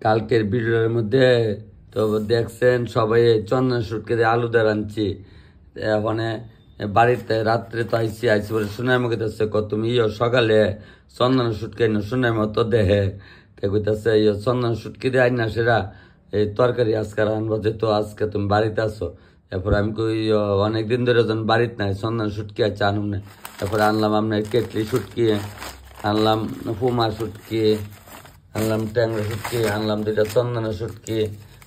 কালকের ভিডিওর মধ্যে তো দেখছেন সবাই চন্দন শুটকে দিয়ে আলু দিয়ে রাঁধছি। মানে বাড়িতে রাত্রে তো আইসি বলে সোনার মুখে দিচ্ছে তুমি সকালে চন্দন শুটকে সোনার মতো দেহে কইতেছে চন্দন শুটকি দিয়ে আইন না সেরা এই তরকারি আজকে রানবো, যেহেতু আজকে তুমি বাড়িতে আসো। এরপর আমি কই অনেকদিন ধরে যখন বাড়িতে নাই চন্দন শুটকি আছে আনুম না। তারপরে আনলাম আপনার কেটলি শুটকি, আনলাম পুমা শুটকি, আনলাম ট্যাংরা শুটকি, আনলাম দুইটা চন্দনের শুটকি।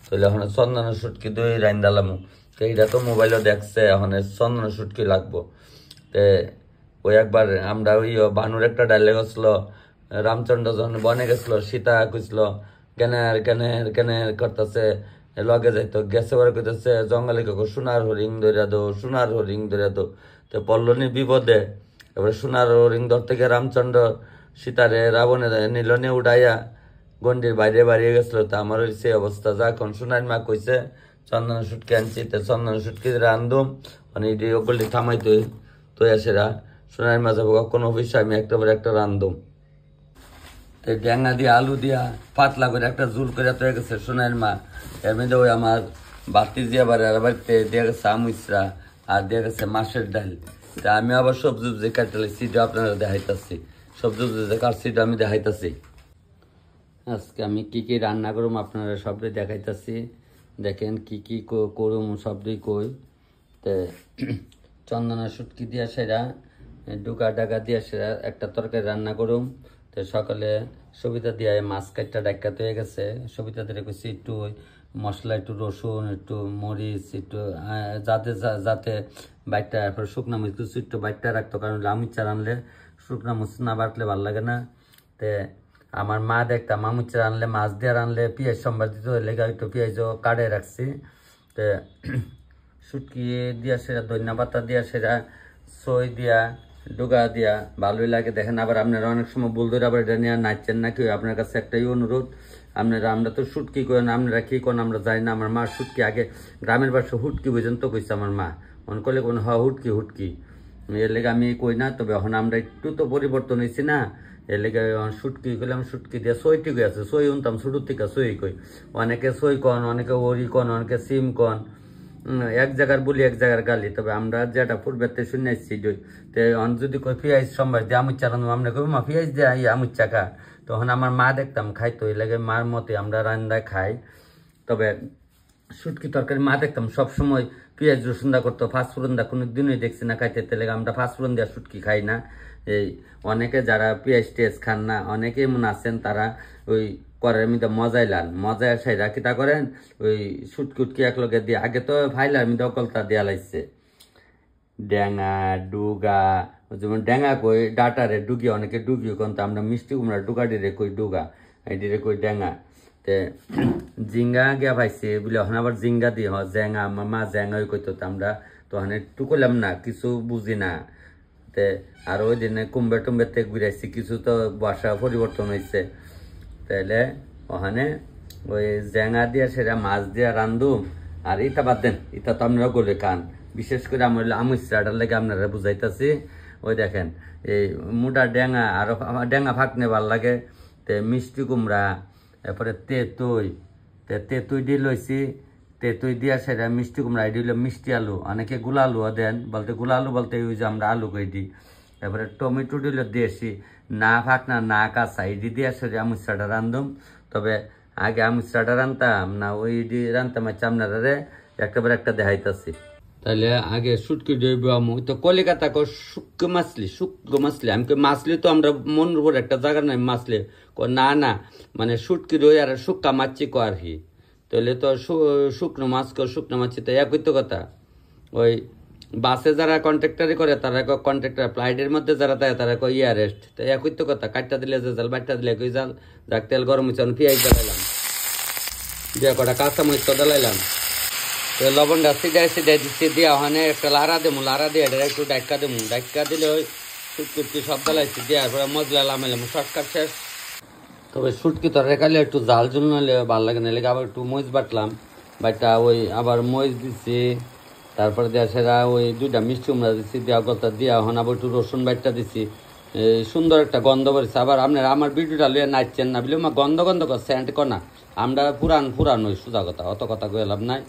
তাহলে এখন চন্দনের শুটকি দুই রাইন দিলাম। এইটা তো মোবাইলও দেখছে, এখন চন্দনের শুটকি লাগবো। তে ওই একবার আমরা ওই বানুর একটা ডায়লগ আসলো, রামচন্দ্র যখন বনে গেছিল সীতা কইছিল কেনের কেনের কেনের করতেছে, লগে যাইতো গেছে বারে কইতেছে জঙ্গলে সোনার হরিং ধরে দো, সোনার হরিং ধরে দো। তো পল্লনি বিপদে এবার সোনার হরিং ধরতে গিয়ে রামচন্দ্র সীতারে রাবণে নীলনে উড়াইয়া গন্ডির বাইরে বাড়িয়ে গেছিল। তা আমার ওই সেই অবস্থা। যখন সোনার মা কইছে চন্দন শুটকি আনছি, তো চন্দন শুটকি রান্ধুম মানে এটি ওগুলি থামাই তো এসেরা সোনার মা যাবো কোনো অফিসে আমি একটা রান্ধুম। তো ড্যাঙ্গা দিয়া আলু দিয়া পাতলা করে একটা জুল করে তৈরি গেছে সোনার মা। এর মধ্যে ওই আমার বাতি দিয়ে বাড়িতে দিয়ে গেছে আমুইসরা আর দিয়ে গেছে মাছের ডাল। তা আমি আবার সবজি কাটলে সিটা আপনারা দেখাইতেছি, সবজি কাটছিটা আমি দেখাইতেছি। আজকে আমি কি কি রান্না করুম আপনারা সবটাই দেখাইতেছি। দেখেন কি কি করুম সবটাই কই। তো চন্দনা শুটকি দিয়া সেরা ডুকা ডাকা দিয়া সেরা একটা তরকারি রান্না করুম। তো সকালে সবিতা দিয়া মাছ কাটটা ডাক্কা হয়ে গেছে। সবিতা দিয়ে কইছি একটু মশলা, একটু রসুন, একটু মরিচ, একটু যাতে বাইটটা, এরপর শুকনা মরিচ কিছু একটু বাইটটা রাখতো, কারণ লামিচা রানলে শুকনা মরিচ না বাটলে ভালো লাগে না। তে আমার মা দেখতাম মামুচা রানলে মাছ দিয়ে রানলে পেঁয়াজ সম্বার দিতে লেগে একটু পেঁয়াজও কাটে রাখছি। তো শুটকি দিয়া সেরা ধনিয়া পাতা দিয়া সেরা সই দিয়া ডুগা দিয়া ভালোই লাগে। দেখেন আবার আপনারা অনেক সময় বল ধরে আবার এটা নিয়ে নাচছেন না কেউ। আপনার কাছে একটাই অনুরোধ, আমরা তো শুটকি করেন, আপনারা কি করেন আমরা জানি না। আমার মা শুটকি আগে গ্রামের বাসা হুটকি পর্যন্ত কইছে আমার মা, মনে করলে কোন হুটকি এর লেগে আমি কই না। তবে এখন আমরা একটু তো পরিবর্তন হয়েছি না, এর লেগে শুটকি করলাম। শুটকি দিয়ে সইটি কই আছে, সই উনতাম শুরুর থেকে সই কই। অনেকে সই কন, অনেকে ওরি কন, অনেকে সিম কন, এক জায়গার বলি এক জায়গার গালি। তবে আমরা যেটা পূর্বেতে শুনে আসছি যদি কই পেঁয়াজ সম্বার দিয়ে আমুচ্চা রান্ধবো, আমরা কই মা পেঁয়াজ দিয়ে আমুচ্চা খা। তখন আমার মা দেখতাম খাইতো, এই লাগে মার মতে আমরা রান্না খাই। তবে শুটকি তরকারি মা দেখতাম সবসময় পেঁয়াজ রসুন দা করতো, ফাঁসফোড়ন দা কোনো দিনই দেখছি না খাইতে। লেগে আমরা ফাঁসফোড়ন দেওয়া শুটকি খাই না। এই অনেকে যারা পেঁয়াজ টেজ খান না, অনেকে এমন আছেন তারা ওই করার মধ্যে মজায় আসাই রাখি তা করেন ওই শুটকি একলগে দিয়ে আগে তো ফাইলার মধ্যে অকলতা দেওয়া লাগছে। ড্যাঙা ডুগা, যেমন ড্যাঙা কই ডাটারে ডুগি, অনেকে ডুগি কিন্তু আমরা মিষ্টি কুমড়া ডুগাডিরে কই ডুগা, এডিরে কই ড্যাঙা। তে জিঙ্গা গিয়া পাইছে বলে এখন আবার জিঙ্গা দিয়ে জ্যাঙা, আমার মা জ্যাঙাই কইতো। আমরা তখন একটু করলাম না, কিছু বুঝি না। তে আর ওই দিনে কুম্বে টুম্বেতে ঘুরাইছি, কিছু তো বাসা পরিবর্তন হয়েছে। তাইলে ওখানে ওই জ্যাঙা দিয়া সেটা মাছ দিয়া রান্ধুম। আর ইটা বাদ দেন, ইটা তো আপনারা গলে খান। বিশেষ করে আমার আমুচটার লেগে আপনারা বুঝাইতেছি। ওই দেখেন এই মোটা ড্যাঙা, আর ড্যাঙা ফাঁকনে ভাল লাগে। তে মিষ্টি কুমড়া, এরপরে তেঁতুই দিয়ে লইছি। তেঁতুই দিয়া সেটা মিষ্টি কুমড়া, এটি হলো মিষ্টি আলু, অনেকে গুলা আলুও দেন। গুলা আলু বলতে ওই যে আমরা আলু কই দিই। তারপরে টমেটো দিল দিয়েছি, না ফাঁকনা না কাঁচা, এটি দিয়ে সেটা আমুচটা রান্ধুম। তবে আগে আমুচটা রানতাম না, ওই রানতাম হচ্ছে আপনারা একটাবার একটা দেখাইতেছি। তাহলে আগে শুটকি ডইব ওই তো কলিকাতা শুক্কো মাছলি আমি মাছলি তো আমরা মনের উপর একটা জায়গা নাই মাছলি না মানে শুটকি রই আর শুক্কা মাছি কো আর কি। তাহলে তো শুকনো মাছ শুকনো মাছি তো একই তো কথা। ওই বাসে যারা কন্ট্রাক্টারি করে তারা কন্ট্রাক্টার, ফ্লাইটের মধ্যে যারা দেয় তারা কয় ইয়ারেস্ট। তো একই তো কথা, কাটটা দিলে যে জাল, বাটটা দিলে কই জাল। যাক তেল গরম হয়েছে, পেঁয়াজ ডালাইলাম, দিয়ে কটা কাঁচা মরিচ ডালাইলাম, লবণটা সিধাই দিচ্ছি দিয়া ওখানে একটা লাড়া দেবো, লাড়া দিয়ে একটু ডাক্কা দিলে ওই শুটকি সব ডালাইছি দেওয়ার পরে মজলা লামাইলাম, শর্টকাট শেষ। তবে শুটকি তো রেখালে একটু জাল জল নাহলে ভালো লাগে না, লেগে আবার একটু মরিচ বাটলাম, বাটটা ওই আবার মরিচ দিচ্ছি। তারপরে দেওয়া সেরা ওই দুইটা মিষ্টি কুমড়া দিচ্ছি, দেওয়া কথা দিয়া ওখানে আবার একটু রসুন বাটটা দিচ্ছি। এই সুন্দর একটা গন্ধ বেরোচ্ছে। আবার আপনারা আমার ভিডিওটা লিয়ে নাচছেন না বলে গন্ধ গন্ধ করছে অ্যান্ট কনা আমরা পুরান ওই সোজা কথা অত কথা কয়ে লাভ নাই।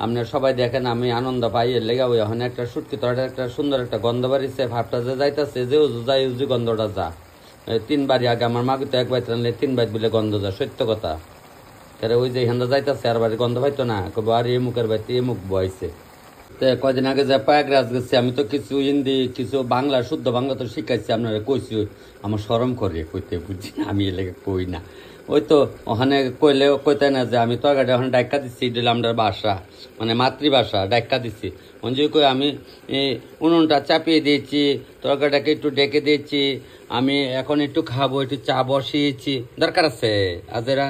আপনারা সবাই দেখেন আমি আনন্দ পাই এর লেগে ওই ওখানে একটা সুটকি তোর একটা সুন্দর একটা গন্ধ বাড়িছে ভাবটা যে যাইতেছে যে যাই উজু গন্ধটা যা 3 বাড়ি আগে আমার মাকে তো 1 বাইত রানলে 3 বাইত বলে গন্ধ যা সত্য কথা। তাহলে ওই যে হেন্দা যাইতেছে আর বাড়ি গন্ধ পাইতো না আর এ মুখের বাড়িতে এ মুখ বয়সে। তো কদিন আগে যে প্রয়াগরাজ গেছি আমি তো কিছু হিন্দি কিছু বাংলা শুদ্ধ বাংলা তো শিখাইছি আপনারা কইছি আমার শরম করে কইতে বুঝছি না আমি এলাকা কই না। ওই তো ওখানে কইলে কইতে না যে আমি তরকারি ওখানে ডাক্কা দিচ্ছি দিলে আমরা বাসা মানে মাতৃভাষা ডাক্কা দিচ্ছি যে কই আমি উনুনটা চাপিয়ে দিয়েছি তরকারিটাকে একটু ডেকে দিয়েছি আমি এখন একটু খাবো একটু চা বসিয়েছি দরকার আছে আজ এরা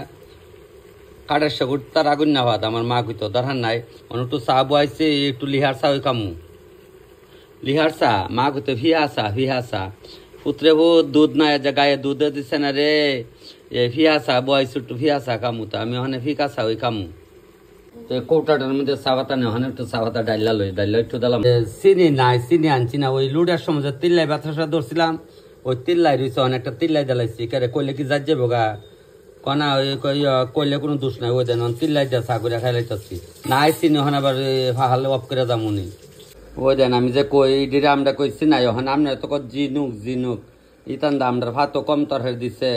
কাঠের সাগুর তার আগুন না ভাত আমার মা কইতো দরকার নাই একটু চা বয়াইছে একটু লিহার চা ওই কামু লিহার চা মা কইতো ভিহা চা পুত্রে দুধ নাই যে গায়ে দুধ দিছে না রে ভিহা চা বয়াইছে একটু ভিহা চা কামু তো আমি ওখানে ফিকা চা ওই কামু। তো কৌটাটার মধ্যে চা পাতা নেই ওখানে একটু চা পাতা ডাইলা একটু দিলাম চিনি নাই চিনি আনছি না ওই লুডার সময় যে তিল্লাই ব্যথা ধরছিলাম ওই তিল্লাই রয়েছে অনেকটা তিল্লাই জ্বালাইছি কেরে কইলে কি যার যাবো গা কনা ওই কইলে কোনো দোষ নাই ওই দেন তিল্লাই দিয়ে চা করে খাইলাইতেছি নাই চিনি ওখানে আবার হালে অফ করে যামুনি ওই দেন আমি যে কই ডিরে আমরা কইছি নাই ওখানে আপনার তো জিনুক ইতান দা আমরা ভাতও কম তরকারি দিচ্ছে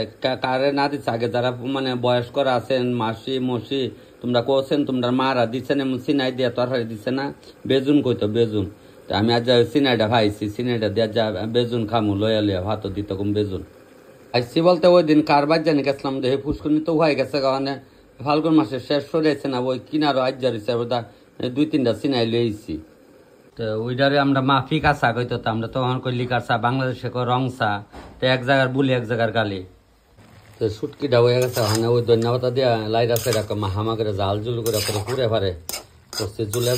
কারে না দিচ্ছে আগে যারা মানে বয়স্ক আছেন মাসি মসি তোমরা কোছেন তোমরা মারা দিচ্ছেন এমন সিনাই দিয়া তরকারি দিচ্ছে না বেজুন কইতো বেজুন তো আমি আজ সিনাইটা ভাইছি সিনাইটা দিয়া যা বেজুন খামু লয়া লইয়া ভাতও দিত কম বেজুন আইসি বলতে ওই দিন কারবার জানি গেছিলাম দেহে ফুসকুনি তো হয়ে গেছে কারণে ফাল্গুন মাসে শেষ সরেছে না ওই কিনারও আজ্জার হিসাবে 2-3টা সিনাই লইছি তো ওইটারে আমরা মাফি কাঁচা কইতো তো আমরা তখন কই লিকার চা বাংলাদেশে কই রং চা তো এক জায়গার বুলি এক জায়গার গালি তো সুটকিটা হয়ে গেছে ওখানে ওই ধন্যবাদ দিয়া লাইট আছে এরকম হামা করে জাল জুল করে ঘুরে ফারে করছে জুলে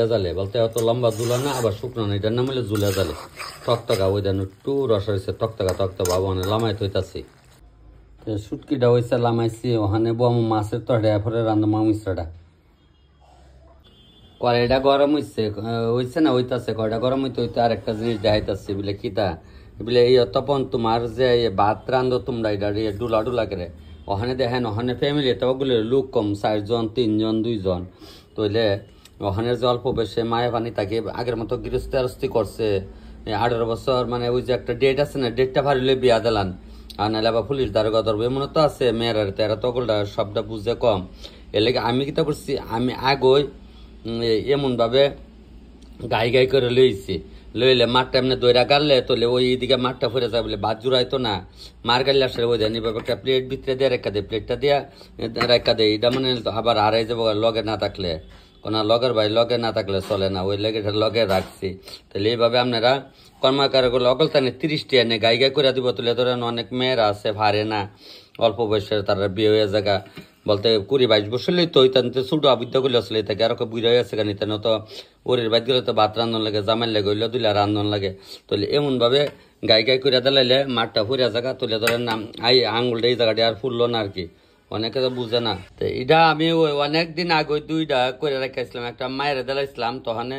জালে বলতে অত লম্বা জুলা না আবার শুকনো না এটার নাম হলে জুলে জালে টকটকা ওই দেন একটু রস হয়েছে টকটকা বাবু মানে লামাই থইতাছি সুটকিটা হয়েছে লামাইছি ওখানে বম মাছের তড়ে পরে রান্না মিশ্রটা কড়াইটা গরম হইছে না হইতাছে কড়াইটা গরম হইতে আর একটা জিনিস দেখাইতাছি বলে কিতা বলে এই তপন তোমার যে ভাত রান্ধো তোমরা এটা ডুলা করে ওখানে দেখেন ওখানে ফ্যামিলি তবগুলো লোক কম 4 জন 3 জন 2 জন তইলে ওখানে যে অল্প বেশি মায়ে পানি তাকে আগের মতো গৃহস্থী করছে 18 বছর মানে ওই যে একটা ডেট আছে না ডেটটা ভারিলে বিয়া দিলান আর নাহলে আবার পুলিশ দারোগা ধরবে এমন তো আছে মেয়েরা তেরা তগলটা সবটা বুঝে কম এর লেগে আমি কিতা করছি আমি আগই এমনভাবে গাই করে লইলে মাঠটা এমনি দইরা গাড়লে তোলে ওই দিকে মাঠটা ফুরে যায় বলে বাদ জুড়াইতো না মার গাড়লে আসলে ওই দেন এভাবে একটা প্লেট ভিতরে দিয়ে রেখা দেয় প্লেটটা দিয়া রেখা দেয় এটা মানে আবার আড়াই যাবো লগে না থাকলে কোনো লগের ভাই লগে না থাকলে চলে না ওই লেগে লগে রাখছি তাহলে এইভাবে আপনারা কর্মকারগুলো অকলতানে 30টি এনে গাই করে দিব তুলে ধরেন অনেক মেয়েরা আছে ভারে না অল্প বয়সের তারা বিয়ে হয়ে জায়গা বলতে 20-22 বছরলেই তো ওইটাতে ছোটো আবিদ্যা করলে আসলে থাকে আর বুড়া হয়ে আছে কেন তো ওরের বাইক গেলে তো ভাত রান্ধন লাগে জামাই লাগে হইলে দুইলা রান্ধন লাগে তাহলে এমনভাবে গাই করে দিলাইলে মাঠটা ফুরিয়া জায়গা তুলে ধরেন না আঙুলটা এই জায়গাটা আর ফুললো না আর কি অনেকে তো বুঝে না তো এটা আমি অনেকদিন আগে 2টা করে রেখেছিলাম একটা মায়ের দিলাইছিলাম তখন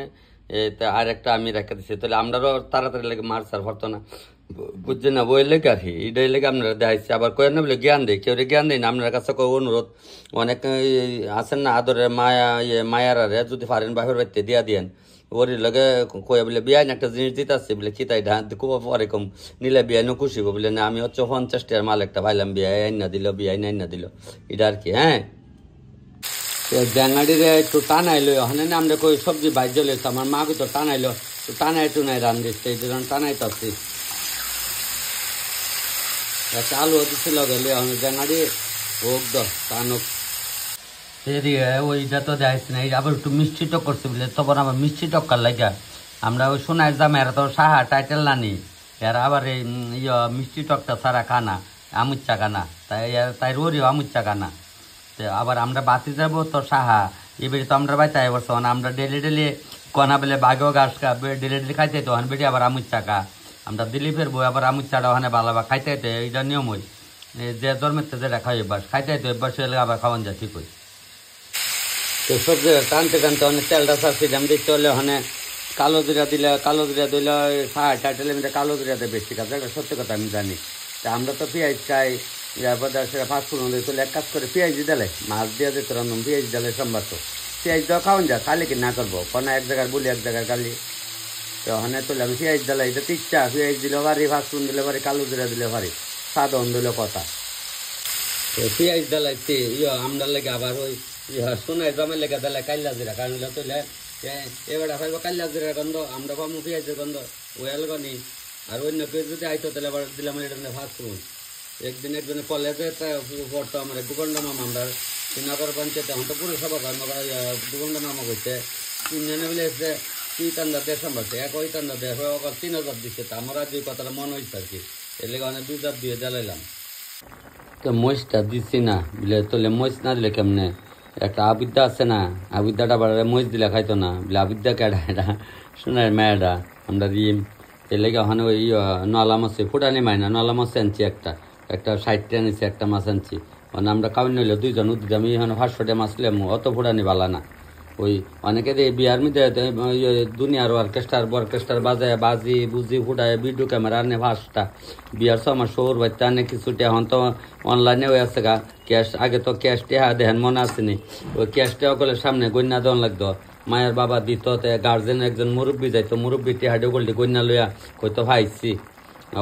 আর একটা আমি রেখে দিচ্ছি তাহলে আমরাও তাড়াতাড়ি লাগে মার সার পারতো না বুঝছে না বই লেগে আর কি এটাই লেগে আপনারা দেখাইছি আবার কয়েন না বলে জ্ঞান দেয় কেউ জ্ঞান দেয় না আপনার কাছে অনুরোধ অনেক আছেন না আদরের মায়ারা যদি পারেন বাপের বাড়িতে দিয়া দিয়েন ওর লগে কয়ে বলে বিয়াইন একটা জিনিস দিতে আসছে বলে কি তাই খুব এরকম নিলে বিয়াইনও খুশি বলে না আমি হচ্ছে 50 টাকার মাল একটা পাইলাম বিয়াই আইন না দিল বিয়াই আইন না দিল এটা আর কি হ্যাঁ ব্যাঙাড়িরে একটু টানাইলো ওখানে না আমরা কই সবজি ভাজ্য লেগেছে আমার মা তো টানাইলো টানাই টুনাই রান দিচ্ছে এই জন্য টানাইতাছি একটা আলু হচ্ছে লগাইলে আমি ব্যাঙাড়ি হোক টানুক ওইটা তো যাইছি না আবার একটু মিষ্টি টক করছে বলে তখন আবার মিষ্টি টক্কার লাগা আমরা ওই শোনাই যাম এরা তো সাহা টাইটেল নানি এরা আবার এই মিষ্টি টকটা ছাড়া খানা আমুচ্চা কানা তাই রোরিও আমুচ্চা কানা আবার আমরা বাতি যাবো তো সাহা এবারে তো আমরা বাইতে বসো আমরা ডেলি কনা বেলে বাঘেও ঘাস ডেলি খাইতে তো বেটি আবার আমুচ্চা কা আমরা দিল্লি ফেরবো আবার আমুচ্চাটা ওখানে ভালো খাইতে হইতে এইটা নিয়ম হই যে জন্মের যেটা খাই অভ্যাস খাইতে হইতে অভ্যাস হলে আবার খাওয়ান যায় ঠিক হই তো সব টানতে অনেক তেলটা সারছি দাম দিতে হলে ওখানে কালো জিরা দিলে 60-80 কালো জিরাতে বেশি কাজ, এটা সত্যি কথা আমি জানি। তা আমরা তো পেঁয়াজ খাই, এরপর সেটা পাঁচফোড়ন দিয়ে চলে এক কাজ করে পেঁয়াজ দিলে মাছ দিয়ে দিতে রান্না, পেঁয়াজ দিলে সম্ভব তো পেঁয়াজ দেওয়া খাওয়ান যা, খালি কি না করবো কোনো এক জায়গায় বলি এক জায়গায় খালি তো ওখানে চলে আমি পেঁয়াজ দিলে এটা তো ইচ্ছা, পেঁয়াজ দিলে পারি, পাঁচফোড়ন দিলে পারি, কালো জিরা দিলে পারি, সাধারণ দিলে কথা। তো পেঁয়াজ দিলাইছি আমরা লেগে আবার ওই সোনায় জমে লেগে দিলে কাল্লা জিরা, কারণ তুলে এবার খাইব কাল্লা জিরার গন্ধ, আমরা পাবো পেঁয়াজের গন্ধ ওই আলগনি। আর অন্য কেউ যদি আইতো তাহলে আবার দিলাম এটা ফাস্টফুড। একজনে কলেজে পড়তো আমার দুগন্ডা মামা, আমরা শ্রীনগর পঞ্চায়েতে এখন তো পুরসভা দুগন্ডা মামা করছে 3 জনে মিলে এসে 3 টান্দা দিয়ে সামলাচ্ছে, এক ওই টান্দা দিয়ে 3000 দিচ্ছে। তা আমার আর 2 কথাটা মনে হয়েছে আর কি, এর লেগে অনেক 2 জাত দিয়ে জ্বালাইলাম। তো মহিষটা দিচ্ছি না বলে তোলে মহিষ না দিলে কেমনে, একটা আবিদ্যা আছে না, আবিদ্যাটা বাড়ালে মহিষ দিলে খাইতো না বলে আবিদ্যা কেডা এটা শোনার মেয়েটা আমরা রিম। এর লেগে ওখানে ওই নলা মাছ ফুটানি মাইনা নলা মাছ আনছি, একটা 60 আনিছি, একটা মাছ আনছি। মানে আমরা খাওয়াই নিলে 2 জন উদ্দিত, আমি এখানে 500 মাছ লেম, অত ফুটানি বালা না। ওই অনেকে দিয়ে বিয়ার মধ্যে দুনিয়ার অর্কেস্ট্রার বাজায় বাজি বুজি ফুটায় ভিডিও ক্যামেরা আনে 5টা বিয়ার 6 মাস শহর বাচ্চা আনে কিছুটা। এখন তো অনলাইনে হয়ে আছে গা ক্যাশ, আগে তো ক্যাশ টেহা দেখেন মনে আসেনি, ওই ক্যাশ টেহা করলে সামনে গন্যা দেওয়ান লাগতো, মায়ের বাবা দিত, গার্জেন একজন মুরব্বী যাইতো, মুরব্বী টেহাডে করলে গন্যা লইয়া হয়তো ভাইছি।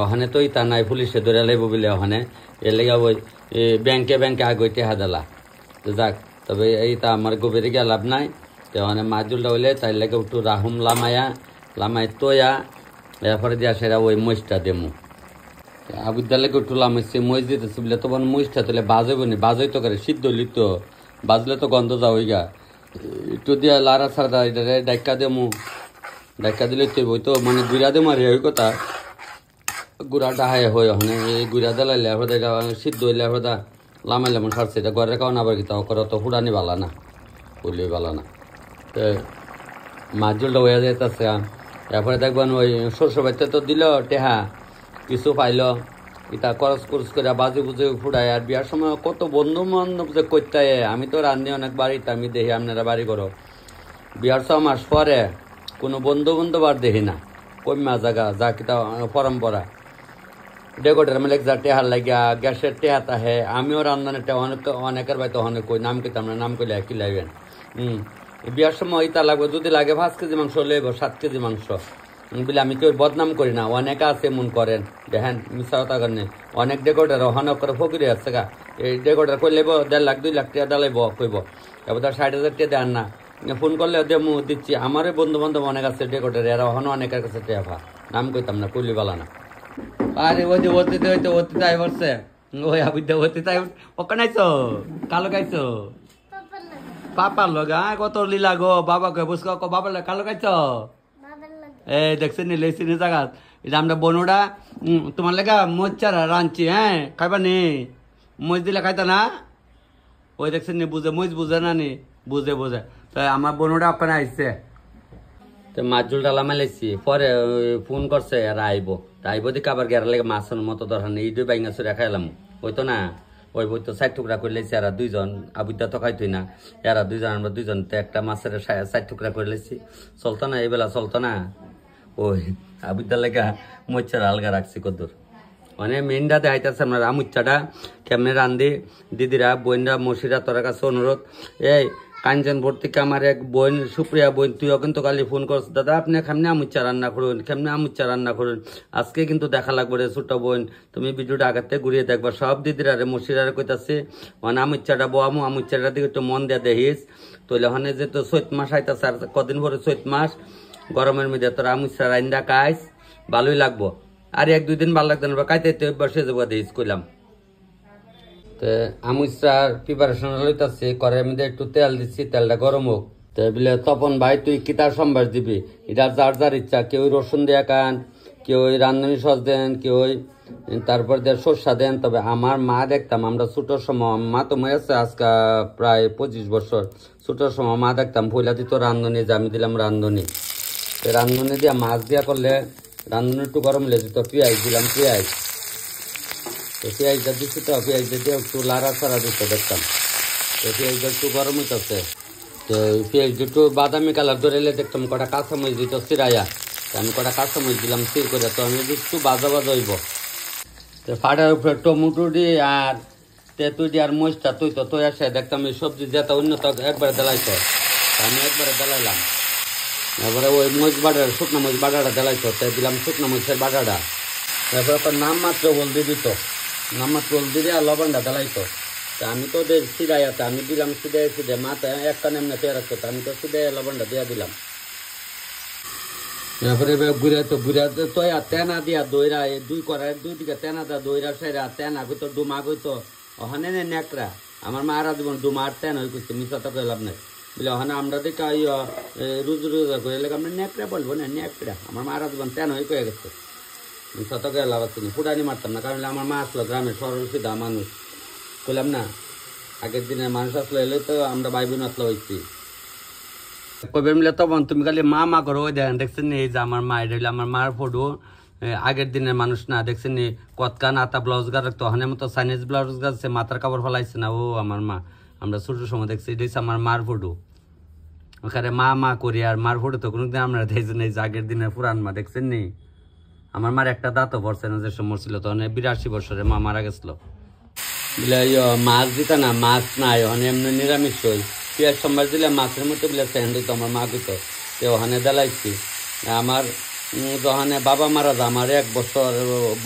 ওখানে তো ইতা নাই, পুলিশে ধরে লাইব বলে ওখানে, এর লেগে ওই ব্যাংকে আগে টেহা দিলা। তো যাক, তবে এইটা আমার গভীরে গিয়ে লাভ নাই। তো ওখানে মাজুলটা হইলে তাই লেগে একটু রাহুম লামাই তোয়া, এরপরে দিয়া সেরা ওই মহিষটা দেমু। আবিদ্যা লেগে একটু লামাইছি, মহিষ দিতেছি বলে তখন মহিষটা তুলে বাজবনি, বাজই তো করে সিদ্ধ লিত, বাজলে তো গন্ধ যা হইগা, একটু দিয়া লাড়া ছাড়া এটা ডাক্কা দেমু, ডাক্কা দিলে তো ওই তো মানে গুড়া দেমু। আর ওই কথা গুড়াটা হায় হয় ওখানে, এই গুড়া দিলাইলে হয়তো এটা সিদ্ধ হইলে হয়তো লামাইলে মন সারছে, এটা ঘরে খাওয়া না আবার কি তাও করে তো ফুটানি বালা না, বললেই বালা না। তো মাছ জলটা হয়ে যাইতেছে, তারপরে দেখবেন ওই সরষে বাচ্চা তো দিল টেহা কিছু পাইল, এটা খরচ করে বাজি বুঝে ফুটায়। আর বিয়ার সময় কত বন্ধু বান্ধব যে করতে, আমি তো রান্ধি অনেক বাড়িতে, আমি দেখি আপনারা বাড়ি করো, বিয়ার 6 মাস পরে কোনো বন্ধু আর দেখি না, কমা জায়গা যা কিতা পরম্পরা ডেকোটার মানে যা টেহার লাগিয়া গ্যাসের টেহাত আহে, আমিও রান্নানের টেহা অনেকের বাড়িতে অনেক কই, নাম কিতাম না, নাম করলে কি লাগবেন। বিয়ার সময় ইতা লাগবে, যদি লাগে 5 কেজি মাংস লইব, 7 কেজি মাংস বলে আমি কেউ বদনাম করি না, অনেকে আছে মন করেন দেখেন মিশাওতা করেন, অনেক ডেকোটার হনক করে ফকিরে আছে গা, এই ডেকোটার কই লেব 1.5 লাখ 2 লাখ টাকা ডালাইব কইব, এবার তার 60,000 টাকা দেন না, ফোন করলে দেমু দিচ্ছি। আমারই বন্ধু বান্ধব অনেক আছে ডেকোটার, এরা হন অনেকের কাছে টেহা, নাম কইতাম না, কইলি বালা না। আরে ওই যে অতীতে আই বলছে ওই আবিদ্যা অতীতে ওখানে আইছো কালো গাইছো পাপার লগা কত লীলা গো, বাবাকে বুঝকো বাবার কালো গাইছো, এই দেখছেন নি লেছি নি জায়গা, এটা আমরা বনুটা তোমার লেগা মোচারা রাঁধছি, হ্যাঁ খাইবা নি, মজ দিলে খাইতা না, ওই দেখছেন নি বুঝে মজ বুঝে না নি, বুঝে তো আমার বনুটা ওখানে আইসে, তো মাছ ঝুল ডালা মেলাইছি, পরে ফোন করছে আর আইবো, তা আইবো দিকে আবার গেরার লেগে মাছের মতো দরকার নেই, 2 বাইঙ্গা চুরা খাইলাম, ওই তো না ওই বই তো 4 টুকরা করে লেছি, আর 2 জন আবিদ্যা তো খাইতই না, এরা 2 জন আমরা 2 জন, তো একটা মাছের 4 টুকরা করে লেছি, চলতো না এই বেলা চলতো না, ওই আবিদ্যা লেগা মোচ্চার আলগা রাখছি কদ্দুর। মানে মেনটা দেখাইতেছে আমরা আমুচ্চাটা কেমনে রান্ধি, দিদিরা বোনরা মসিরা তোর কাছে অনুরোধ, এই কাঞ্চনপুর থেকে আমার এক বোন সুপ্রিয়া বোন, তুইও কিন্তু কালি ফোন করছ, দাদা আপনি কেমনে আমুচ্চা রান্না করুন, আজকে কিন্তু দেখা লাগবে রে ছোট বোন, তুমি ভিডিওটা আগাতে ঘুরিয়ে দেখবা, সব দিদিরা রে মসিরারে কইতাছে মানে আমুচ্চাটা বোয়ামু, আমুচ্চাটা দিকে একটু মন দিয়ে দেখিস, তৈলে হনে যে তো 4 মাস আইতাছে, আর কদিন পরে 4 মাস গরমের মধ্যে তোর আমুচ্চা রান্না খাইস ভালোই লাগবো, আর 1-2 দিন ভালো লাগতো না, কাইতে বসে যাবো দেখিস কইলাম। তো আমুচার প্রিপারেশন লইতাছি, কড়াইয়ের মধ্যে একটু তেল দিচ্ছি, তেলটা গরম হোক, তো বলে তপন ভাই তুই কিতার সম্বাস দিবি, এটা যার ইচ্ছা, কেউ রসুন দেয়া খান, কেউ রান্ধনি সস দেন, কেউ তারপর দিয়ে সর্ষা দেন। তবে আমার মা দেখতাম, আমরা ছোটোর সময়, মা তো মরেছে আজকে প্রায় 25 বছর, ছোটোর সময় মা দেখতাম পয়লা দিত রান্ধনি, যে আমি দিলাম রান্ধনি, রান্ধনি দিয়া মাছ দিয়া করলে রান্ধনি একটু গরম হলে দিত, পেঁয়াজ দিলাম, পেঁয়াজটা দিচ্ছি, তো পেঁয়াজটা দিয়ে একটু লাড়া ছাড়া দিত দেখতাম, তো পেঁয়াজটা একটু গরম হইতেছে, তো পেঁয়াজ দুটো বাদামি কালার ধরে এলে দেখতাম কটা কাঁচামরিচ দিত চিরাইয়া, আমি কটা কাঁচামরিচ দিলাম চির করে, তো আমি একটু ভাজা ভাজা হইব। তো ফাটার উপরে টমেটো দিয়ে আর তেঁতুল দিয়ে আর মরিচটা তুই তো তুই আসে দেখতাম এই সবজি যেটা উন্নত একবারে দেলাইতো, আমি একবারে দেলাইলাম। তারপরে ওই মরিচ বাটার শুকনো মরিচ বাটাটা দেলাইতো, তাই দিলাম শুকনো মরিচের বাটাটা। তারপরে তো নামমাত্র হলদি দিত, নামমাত্র হলদি দিয়ে আর লবণটা দেলাইতো। তা আমি তো ওদের সিদাইয়াতে আমি দিলাম সিদে মাথা এক কানে এমনি পেয়ে রাখতো, আমি তো সিদে লবণটা দিয়ে দিলাম। তারপরে ঘুরাতে তো তেনা দিয়া দইরা দুই করার দুই দিকে তেনা দেওয়া দইরা সেরা তেনা গইতো ডুমা গইতো ওখানে নেকড়া আমার মারা জীবন ডুমার তেন হয়ে করছে মিশা তো লাভ নাই বলে ওখানে আমরা দেখা রুজু রোজা করে এলাকা আমরা নেকড়া বলবো না, নেকড়া আমার মারা জীবন তেন হয়ে পেয়ে গেছে, মিশা তো লাভ আছে ফুটানি মারতাম না, কারণ আমার মা আসলো গ্রামের সরল সিধা মানুষ বললাম না, আগের দিনের মানুষ আসলো এলে তো আমরা ভাই বোন আসলো হয়েছি। কবে মিলে তখন তুমি খালি মা মা করো, ওই দেখেন দেখছেন এই যে আমার মা, এটা হইলে আমার মার ফটো, আগের দিনের মানুষ না, দেখছেন নি কতকান আতা ব্লাউজ গা রাখতো, ওখানে মতো চাইনিজ ব্লাউজ গাছে মাথার কাপড় ফেলাইছে না, ও আমার মা, আমরা ছোটোর সময় দেখছি এটা হচ্ছে আমার মার ফটো, ওখানে মা মা করি আর মার ফটো তো কোনোদিন আমরা দেখছি না, এই যে আগের দিনের পুরান মা দেখছেন নি, আমার মার একটা দাঁতও পড়ছে না যে সময় ছিল, তখন 82 বছরে মা মারা গেছিল। বলে মাছ দিতা না, মাছ নাই ওখানে এমনি নিরামিষ হই, পেঁয়াজ সম্বার দিলে মাছের মধ্যে বলে সেন্ড দিত আমার মা দিত, তো ওখানে দেলাইছি। আমার ওখানে বাবা মারা যায় আমার 1 বছর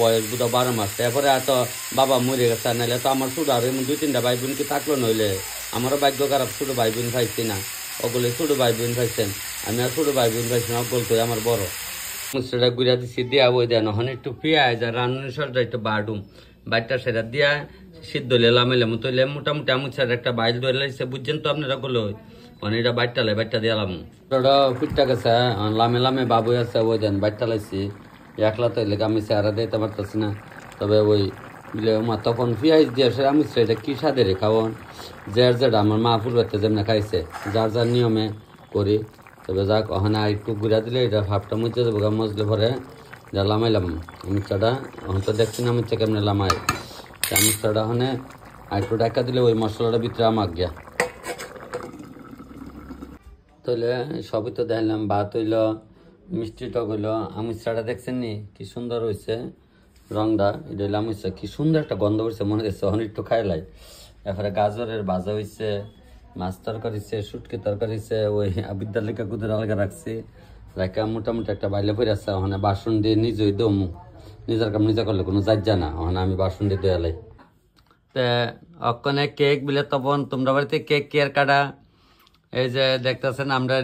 বয়স বুধ 12 মাস, এরপরে এত বাবা মরে গেছে, নাহলে তো আমার ছোটো আর 2-3টা ভাই বোন কি থাকলো নইলে, আমারও ভাগ্য খারাপ, ছোটো ভাই বোন পাইছি না, ওগুলো ছোটো ভাই বোন পাইছেন, আমি আর ছোটো ভাই বোন পাইছি না, ওগুলো তো আমার বড় সেটা গুড়া দিচ্ছি দিয়া বই দেন, ওখানে একটু পেঁয়াজ আর রান্নার সরটা একটু বাড়ুম, বাইরটা সেটা দিয়া সিদ্ধ লেলাম এলাম তৈলে মোটামুটি আমুচার একটা বাইল ধরে লাগছে, বুঝছেন তো আপনারা গুলো, মানে এটা বাইরটা লাই বাইরটা দিলাম ওটা ফুটটা গেছে, লামে লামে বাবু আছে ওই দেন বাইরটা লাইছি, একলা তো এলাকা আমি চেহারা দিতে পারতেছি না, তবে ওই বলে মা তখন পেঁয়াজ দিয়ে সে আমি এটা কি স্বাদে রে খাওয়ান, যেটা আমার মা ফুলবাতে যেমন খাইছে যার যার নিয়মে করি, তবে যাক ওখানে আর একটু ঘুরা দিলে এটা ভাবটা মুচে যাবো, মজলে পরে যা লামাইলাম আমুচাটা, ওখানে তো দেখছি না আমুচা কেমনে লামাই, আমুচাটা ওখানে আর একটু ডাকা দিলে ওই মশলাটা ভিতরে আমাক গিয়া, তাহলে সবই তো দেখলাম, ভাত হইল মিষ্টি টক হইলো, আমুচাটা দেখছেন নি কি সুন্দর হয়েছে রংটা, এটা হইলো আমুচা, কি সুন্দর একটা গন্ধ করছে, মনে হচ্ছে ওখানে একটু খাইলাই। এরপরে গাজরের ভাজা হয়েছে, মাছ তরকারিছে, শুটকি তরকারিছে, ওই বিদ্যালয়কে কুদের আলগা রাখছি, রাখা মোটামুটি একটা বাইলে পড়ে আছে, ওখানে বাসন দিয়ে নিজেই দমু, নিজের কাম নিজে করলে কোনো যাই না, ওখানে আমি বাসন দিয়ে দেয়ালাই। তে অক্ষণে কেক বিলে তখন তোমরা বাড়িতে কেক কেয়ার কাটা, এই যে দেখতেছেন আমরা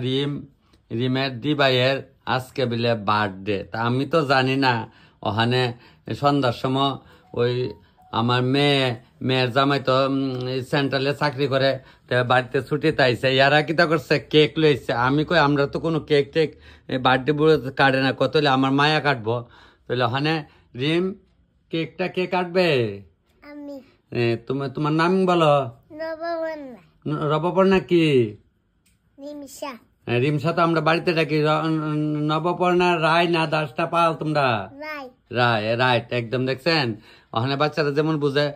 রিমের দি ভাইয়ের আজকে বিলে বার্থডে, তা আমি তো জানি না, ওখানে সন্ধ্যার সময় ওই আমার মেয়ের জামাই তো সেন্ট্রালে চাকরি করে, বাড়িতে ছুটিতে আইসে, ইয়ারা কিতা করছে কেক লইছে, আমি কই আমরা তো কোনো কেক টেক বার্থডে কাটে না, কত হলে আমার মায়া কাটবো, তাহলে ওখানে রিম কেকটা কে কাটবে, তুমি তোমার নাম বলো, রবপর্ণা কি রিমসা, তো আমরা বাড়িতে ডাকি নবপর্ণা রায় না দাসটা পাও তোমরা, রায় রাইট একদম, দেখছেন ওখানে বাচ্চারা যেমন বুঝে,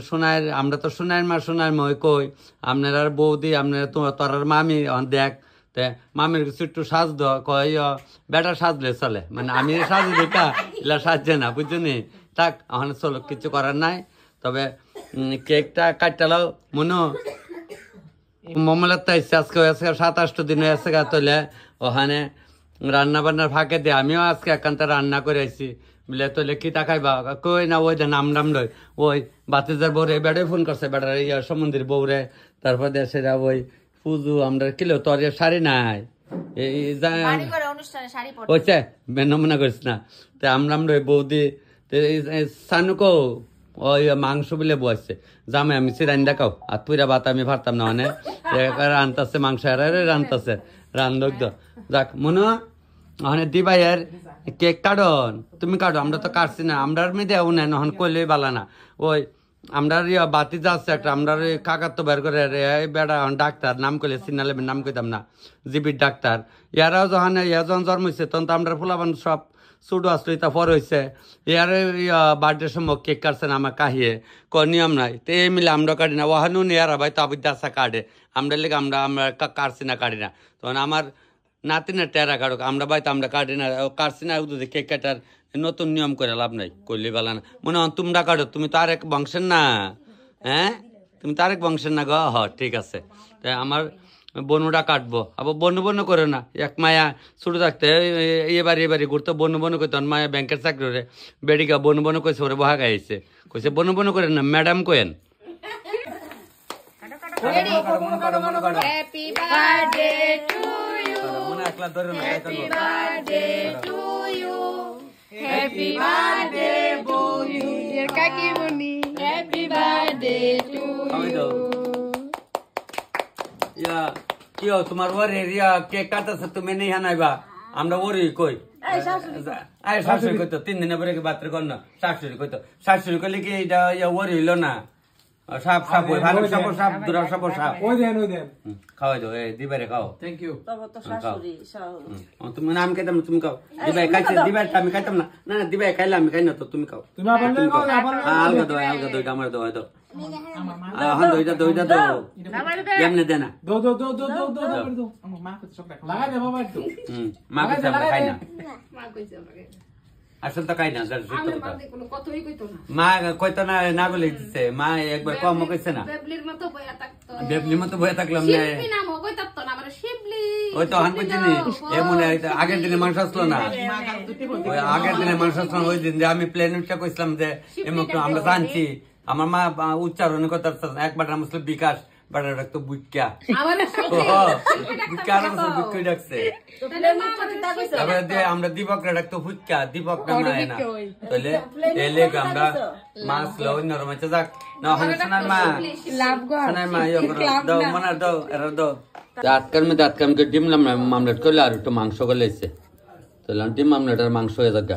শোনায় আমরা তো শোনায় মা ওই কই আপনার আর বৌদি আপনার তোর মামি দেখ, মামির কিছু একটু সাজ দো, কই বেটা সাজলে চলে, মানে আমি সাজি দেখা এলা সাজছে না, বুঝছনি, থাক ওখানে চলো কিছু করার নাই। তবে কেকটা কাটটালো মনো মমলার তো ইচ্ছে আজকে 27-8 দিন হয়েছে গা, তলে ওখানে রান্না বান্নার ফাঁকে দিয়ে আমিও আজকে একান্ত রান্না করে আইছি, বলে তোলে কি টাকাইবা, কই না ওই যে নাম লই ওই বাতিজার বউরে বেড়ে ফোন করছে, বেড়ার ইয়া সমুদ্রের বউরে, তারপর দেশেরা ওই পুজো আমরা কিলো তোর শাড়ি নাই হচ্ছে নমুনা করিস না, তো আমরা বৌদি সানুকো ওই মাংস বলে বসছে, জামে আমি সিরাইন দেখাও আর তুইরা ভাত আমি পারতাম না, মানে রান্তাছে মাংস রান্তাছে রান্ধক তো যাক মনে ওখানে দিবাইয়ের কেক কাটন তুমি কাটো, আমরা তো কাটছি না, আমরা মেয়েদের নেন ওখানে কইলে বালা না, ওই আমরা বাতি যাচ্ছে একটা, আমরা কাকার তো বের করে বেড়া ডাক্তার নাম কইলে সিনালে নাম কইতাম না, জিবির ডাক্তার, ইয়ারাও যখন জন্ম হয়েছে তখন তো আমরা ফুলাবান সব ছোট আসলো তা পর হয়েছে ইয়ার বার্থডে সময় কেক কাটছেন আমার কাহিয়ে নিয়ম নাই তো এই মিলে আমরা কাটি না ওহানু নিয়ারা ভাই তো আবিদাসা কাটে আমরা লেগে আমরা কাটছি না কাটি না তখন আমার নাতি না টেরা কাটুক আমরা ভাই তো আমরা কাটি না কাটছি না কেক কাটার নতুন নিয়ম করে লাভ নাই করলে বেলা না মনে হয় তোমরা কাটো তুমি তো আরেক বংশের না হ্যাঁ তুমি তো আরেক বংশের না গো হ ঠিক আছে তাই আমার বনুটা কাটবো আবার বনু করে না এক মায়া ছোটো থাকতে এবারে ঘুরতে বনু করতে মায়া ব্যাংকের চাকরি রে বেডিকা বনু কইছে ওরে বহা গাইছে কইছে বনু করে না ম্যাডাম কোয়েন Happy birthday to you. Happy birthday to you. Happy birthday to you. Dear Kaki Muni. Happy birthday to you. ইয়া কি তোমার ওরে রিয়া কেক কাটাছে তুমি নেই হানাইবা আমরা ওরে কই আয় শাশুড়ি কইতো 3 দিনের পরে কি বাত্রে কর না শাশুড়ি কইলে কি এটা ওরে হইলো না সাপ ওই ভালো সাপ দুরা সাপ ওই দেন খাওয়াই দাও এই দিবারে খাও থ্যাংক ইউ তবে তো শাশুড়ি তুমি নাম খাইতাম তুমি খাও দিবাই খাইছে দিবাই আমি খাইতাম না না দিবাই খাইলে আমি খাই না তো তুমি খাও তুমি আলগা দাও এটা আমার দাও দাও হ্যাঁ দইটা দাও কেমনে দেন না দো মা কইছে সব লাগাই দে বাবা একটু মা কইছে আমরা খাই না মা কইছে আমরা আসলে তো খাই না মা কইতো না বলে দিচ্ছে মা একবার কম কইছে না বেবলির মতো বয়ে থাকলাম ওই তো হান কইছিনি এমন আগের দিনে মানুষ আসলো না ওই আগের দিনে মানুষ আসলো ওই দিন যে আমি প্লেন উঠটা কইছিলাম যে এমন আমরা জানছি আমার মা উচ্চারণ করতে একবার নাম ছিল বিকাশ বাড়া রাখতো বুইকা বুইকা ডাকছে আমরা দীপকরা ডাকতো ফুচকা দীপক নাম নাই না তাহলে এলে আমরা মাছ লো অন্য মাছে যাক না ওখানে সোনার মা দাও মনার দাও এরা দাও দাঁতকার ডিম মামলেট করলে আর একটু মাংস করলে তাহলে ডিম মামলেট আর মাংস হয়ে যাক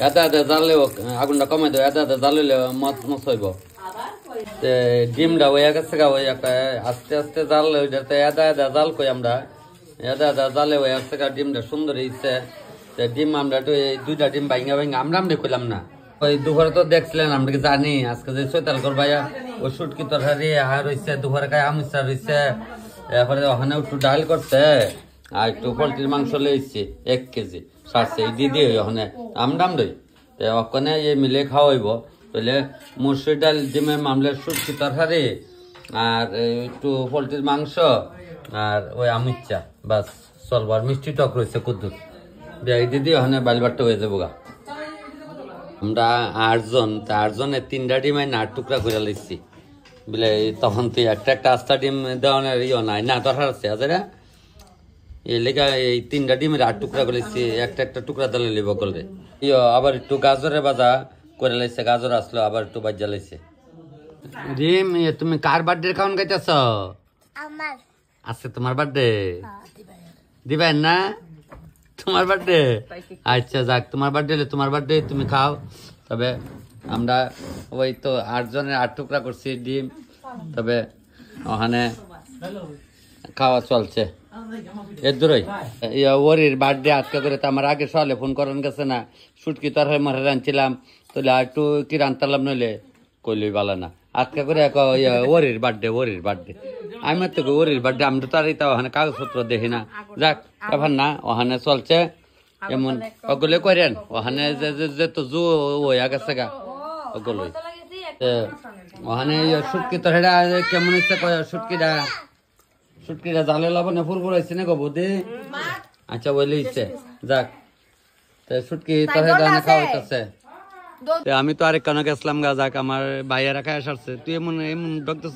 এটা জ্বালে আগুনটা কমাই দেবো এটা জ্বালিলে মচ হইব ডিমটা হয়ে গেছে ওই একটা আস্তে আস্তে জ্বাললে ওইটাতে এটা জাল কই আমরা এটা জ্বালে হয়ে আসছে ডিমটা সুন্দর হয়েছে ডিম আমরা একটু এই 2টা ডিম ভাঙা আমরা কইলাম না ওই দুপুরে তো দেখছিলেন আমরা কি জানি আজকে যে চৈতাল করবাইয়া ওই সুটকি তরকারি আর রয়েছে দুপুরে গায়ে আমিষা রয়েছে এরপরে ওখানে একটু ডাল করছে আর একটু পোলট্রির মাংস লইছি 1 কেজি সারছে এই দিদি ওখানে আমরাই ওখানে এই মিলে খাওয়াইব তাহলে মুসুর ডাল ডিমে মামলের সুটকি তরকারি আর একটু পোলট্রির মাংস আর ওই আমিষা বাস চলবো আর মিষ্টি টক রয়েছে কুদ্দুর এই দিদি ওখানে বালিবারটা হয়ে যাবো গা আমরা 8 জন 3টা ডিম 8 টুকরা করে লিখছি বলে তখন তুই একটা আস্তা ডিম দেওয়ানোর নাই না দরকার আছে হাজারা এই লেখা এই 3টা ডিমের 8 টুকরা করেছি একটা টুকরা দালে লিব করলে আবার একটু গাজরের বাজা করে লাইছে গাজর আসলো আবার একটু বাজ্জা লাইছে ডিম তুমি কার বার্থডে খাওয়ান খাইতেছ আমার আছে তোমার বার্থডে দিবেন না তোমার বার্থডে আচ্ছা যাক তোমার বার্থডে তোমার বার্থডে তুমি খাও তবে আমরা ওই তো 8 জনের 8 টুকরা করছি ডিম তবে ওখানে খাওয়া চলছে এর দূরই ওরির বার্থডে আজকে করে তো আমার আগে সকালে ফোন করেন গেছে না সুটকি তরকারি মারে রাঁধছিলাম তাহলে আর একটু কি রান্তালাম নইলে কইলই ভালো না আজকে করে ওরির বার্থডে আমি তো ওরির বার্থডে আমরা তো আর ওখানে কাগজপত্র দেখি না যাক এখন না ওখানে চলছে এমন ওগুলো করেন ওখানে যে তো জু হইয়া গেছে গা ওগুলোই ওখানে সুটকি তরকারিটা কেমন হচ্ছে সুটকিটা জালে লবণে ফুরফুর হয়েছে না গো বৌদি আচ্ছা বলে ইচ্ছে যাক সুটকি তরকারি খাওয়া হইতেছে আমি তো আরেক কানে গেছিলাম গা যাক আমার ভাইয়েরা খায় আসছে তুই এমন ডক্টর